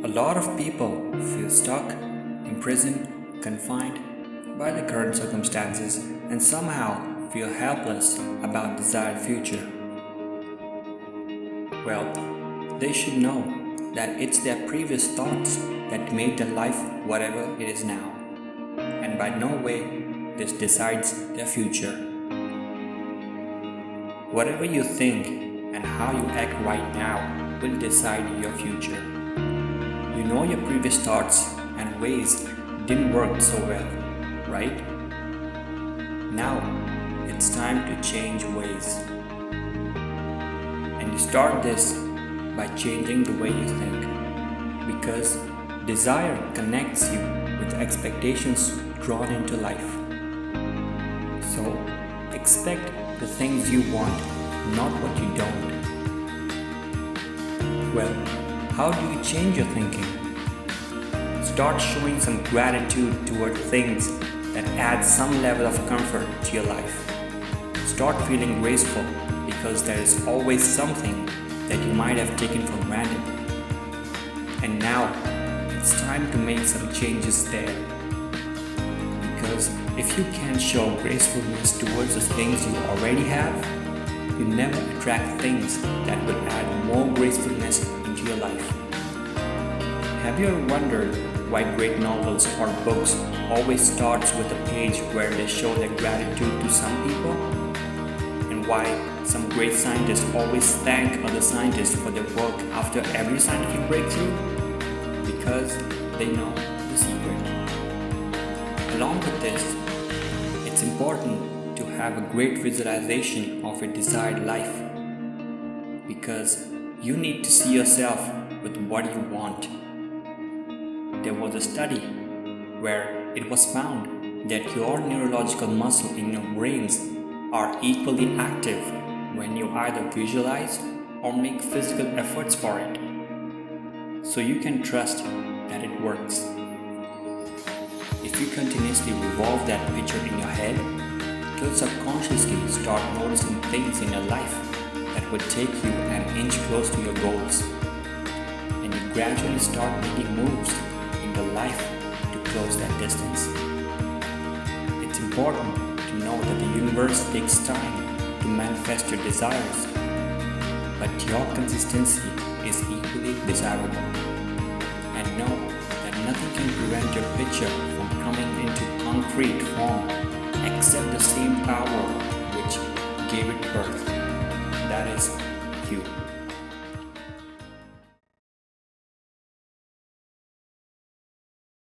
A lot of people feel stuck, imprisoned, confined by the current circumstances and somehow feel helpless about desired future. Well, they should know that it's their previous thoughts that made their life whatever it is now, and by no way this decides their future. Whatever you think and how you act right now will decide your future. You know your previous thoughts and ways didn't work so well, right? Now it's time to change ways. And you start this by changing the way you think, because desire connects you with expectations drawn into life. So expect the things you want, not what you don't. Well, how do you change your thinking? Start showing some gratitude toward things that add some level of comfort to your life. Start feeling graceful because there is always something that you might have taken for granted. And now it's time to make some changes there. Because if you can show gracefulness towards the things you already have, you never attract things that will add more gracefulness into your life. Have you ever wondered why great novels or books always starts with a page where they show their gratitude to some people? And why some great scientists always thank other scientists for their work after every scientific breakthrough? Because they know the secret. Along with this, it's important to have a great visualization of a desired life, because you need to see yourself with what you want. There was a study where it was found that your neurological muscle in your brains are equally active when you either visualize or make physical efforts for it. So you can trust that it works. If you continuously revolve that picture in your head, you'll subconsciously start noticing things in your life that will take you an inch close to your goals. And you gradually start making moves in your life to close that distance. It's important to know that the universe takes time to manifest your desires, but your consistency is equally desirable. And know that nothing can prevent your picture from coming into concrete form except the same power which gave it birth. That is you.